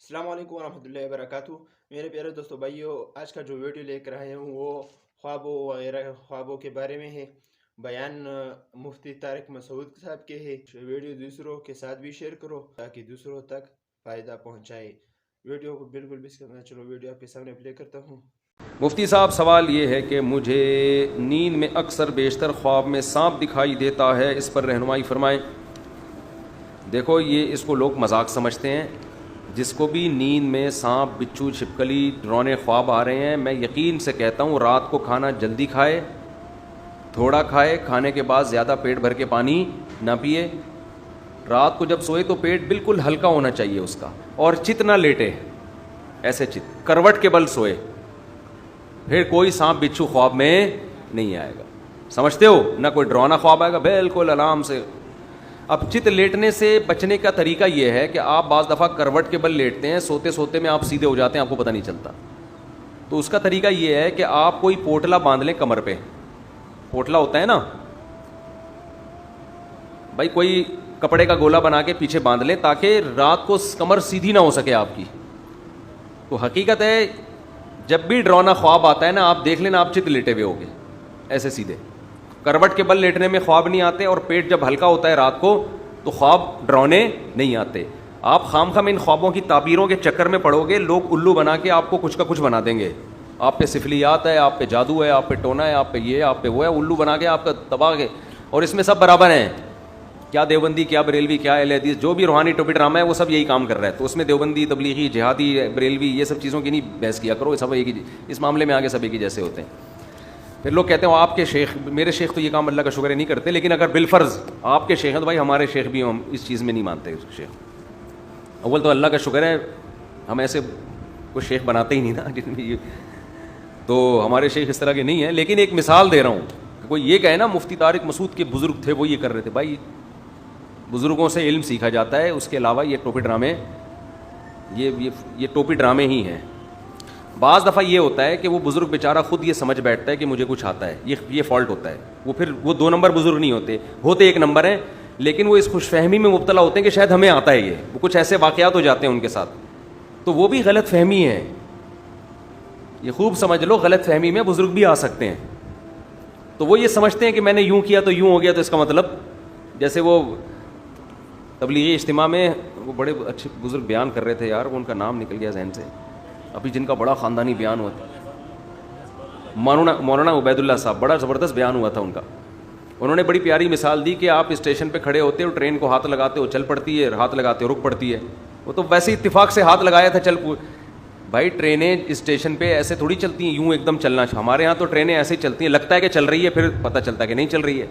السلام علیکم ورحمۃ اللہ وبرکاتہ۔ میرے پیارے دوستوں بھائیوں، آج کا جو ویڈیو لے کر آئے ہوں وہ خوابوں وغیرہ خوابوں کے بارے میں ہے۔ بیان مفتی طارق مسعود صاحب کے ہے۔ ویڈیو دوسروں کے ساتھ بھی شیئر کرو تاکہ دوسروں تک فائدہ پہنچائے۔ ویڈیو کو بالکل بھی کرنا، چلو ویڈیو آپ کے سامنے پلے کرتا ہوں۔ مفتی صاحب، سوال یہ ہے کہ مجھے نیند میں اکثر بیشتر خواب میں سانپ دکھائی دیتا ہے، اس پر رہنمائی فرمائیں۔ دیکھو، یہ اس کو لوگ مذاق سمجھتے ہیں۔ جس کو بھی نیند میں سانپ، بچھو، چھپکلی، ڈراؤنے خواب آ رہے ہیں، میں یقین سے کہتا ہوں رات کو کھانا جلدی کھائے، تھوڑا کھائے، کھانے کے بعد زیادہ پیٹ بھر کے پانی نہ پیے۔ رات کو جب سوئے تو پیٹ بالکل ہلکا ہونا چاہیے اس کا، اور چت نہ لیٹے، ایسے چت کروٹ کے بل سوئے، پھر کوئی سانپ بچھو خواب میں نہیں آئے گا۔ سمجھتے ہو؟ نہ کوئی ڈراؤنا خواب آئے گا، بالکل آرام سے۔ اب چت لیٹنے سے بچنے کا طریقہ یہ ہے کہ آپ بعض دفعہ کروٹ کے بل لیٹتے ہیں، سوتے سوتے میں آپ سیدھے ہو جاتے ہیں، آپ کو پتہ نہیں چلتا۔ تو اس کا طریقہ یہ ہے کہ آپ کوئی پوٹلا باندھ لیں کمر پہ، پوٹلا ہوتا ہے نا بھائی، کوئی کپڑے کا گولا بنا کے پیچھے باندھ لیں تاکہ رات کو کمر سیدھی نہ ہو سکے آپ کی۔ تو حقیقت ہے جب بھی ڈراؤنا خواب آتا ہے نا، آپ دیکھ لینا آپ چت لیٹے ہوئے ہوگے ایسے سیدھے۔ کروٹ کے بل لیٹنے میں خواب نہیں آتے، اور پیٹ جب ہلکا ہوتا ہے رات کو تو خواب ڈراؤنے نہیں آتے۔ آپ خام خام ان خوابوں کی تعبیروں کے چکر میں پڑو گے، لوگ الو بنا کے آپ کو کچھ کا کچھ بنا دیں گے۔ آپ پہ سفلیات ہے، آپ پہ جادو ہے، آپ پہ ٹونا ہے، آپ پہ یہ ہے، آپ پہ وہ ہے، الو بنا کے آپ کا تباہ کے۔ اور اس میں سب برابر ہیں، کیا دیوبندی، کیا بریلوی، کیا اہل حدیث، جو بھی روحانی ٹوپی ڈرامہ ہے وہ سب یہی کام کر رہا ہے۔ تو اس میں دیوبندی، تبلیغی، جہادی، بریلوی، یہ سب چیزوں کی نہیں بحث کیا کرو، سب ایک ہی، اس معاملے میں آگے سب ایک ہی جیسے ہوتے ہیں۔ پھر لوگ کہتے ہیں آپ کے شیخ، میرے شیخ تو یہ کام اللہ کا شکر ہے نہیں کرتے، لیکن اگر بالفرض آپ کے شیخ ہیں تو بھائی ہمارے شیخ بھی، ہم اس چیز میں نہیں مانتے شیخ۔ اول تو اللہ کا شکر ہے ہم ایسے کوئی شیخ بناتے ہی نہیں نا جن میں، تو ہمارے شیخ اس طرح کے نہیں ہیں۔ لیکن ایک مثال دے رہا ہوں کہ کوئی یہ کہے نا مفتی طارق مسعود کے بزرگ تھے وہ یہ کر رہے تھے، بھائی بزرگوں سے علم سیکھا جاتا ہے، اس کے علاوہ یہ ٹوپی ڈرامے، یہ ٹوپی ڈرامے ہی ہیں۔ بعض دفعہ یہ ہوتا ہے کہ وہ بزرگ بیچارہ خود یہ سمجھ بیٹھتا ہے کہ مجھے کچھ آتا ہے، یہ فالٹ ہوتا ہے۔ وہ پھر وہ 2 نمبر بزرگ نہیں ہوتے 1 نمبر ہیں، لیکن وہ اس خوش فہمی میں مبتلا ہوتے ہیں کہ شاید ہمیں آتا ہے یہ، وہ کچھ ایسے واقعات ہو جاتے ہیں ان کے ساتھ، تو وہ بھی غلط فہمی ہے۔ یہ خوب سمجھ لو، غلط فہمی میں بزرگ بھی آ سکتے ہیں۔ تو وہ یہ سمجھتے ہیں کہ میں نے یوں کیا تو یوں ہو گیا، تو اس کا مطلب جیسے وہ تبلیغی اجتماع میں وہ بڑے اچھے بزرگ بیان کر رہے تھے یار، وہ ان کا نام نکل گیا ذہن سے ابھی، جن کا بڑا خاندانی بیان ہوا تھا، مولانا عبید اللہ صاحب، بڑا زبردست بیان ہوا تھا ان کا۔ انہوں نے بڑی پیاری مثال دی کہ آپ اسٹیشن پہ کھڑے ہوتے ہو، ٹرین کو ہاتھ لگاتے ہو چل پڑتی ہے، ہاتھ لگاتے ہو رک پڑتی ہے۔ وہ تو ویسے اتفاق سے ہاتھ لگایا تھا بھائی ٹرینیں اسٹیشن پہ ایسے تھوڑی چلتی ہیں یوں ایک دم چلنا، ہمارے ہاں تو ٹرینیں ایسے چلتی ہیں، لگتا ہے کہ چل رہی ہے، پھر پتہ چلتا ہے کہ نہیں چل رہی ہے،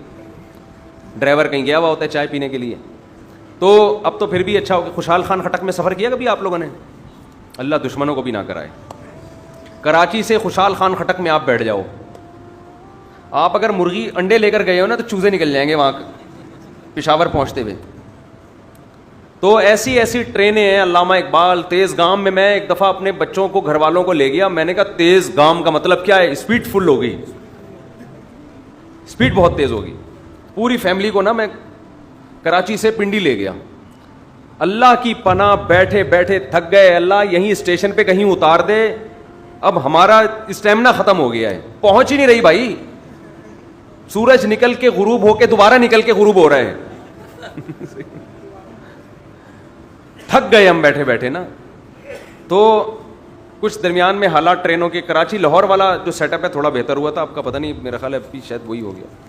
ڈرائیور کہیں گیا ہوا ہوتا ہے چائے پینے کے لیے۔ تو اب تو پھر بھی اچھا ہو گیا۔ خوشحال خان خٹک میں سفر کیا کبھی آپ لوگوں نے؟ اللہ دشمنوں کو بھی نہ کرائے۔ کراچی سے خوشحال خان خٹک میں آپ بیٹھ جاؤ، آپ اگر مرغی انڈے لے کر گئے ہو نا تو چوزے نکل جائیں گے وہاں پشاور پہنچتے ہوئے۔ تو ایسی ایسی ٹرینیں ہیں، علامہ اقبال، تیز گام میں ایک دفعہ اپنے بچوں کو، گھر والوں کو لے گیا، میں نے کہا تیز گام کا مطلب کیا ہے؟ اسپیڈ فل ہو گئی، اسپیڈ بہت تیز ہوگی۔ پوری فیملی کو نا میں کراچی سے پنڈی لے گیا، اللہ کی پناہ بیٹھے بیٹھے تھک گئے، اللہ یہیں اسٹیشن پہ کہیں اتار دے، اب ہمارا اسٹیمنا ختم ہو گیا ہے، پہنچ ہی نہیں رہی بھائی، سورج نکل کے غروب ہو کے دوبارہ نکل کے غروب ہو رہا ہے تھک گئے ہم بیٹھے بیٹھے نا۔ تو کچھ درمیان میں حالات ٹرینوں کے، کراچی لاہور والا جو سیٹ اپ ہے تھوڑا بہتر ہوا تھا، آپ کا پتہ نہیں، میرا خیال ہے ابھی شاید وہی ہو گیا۔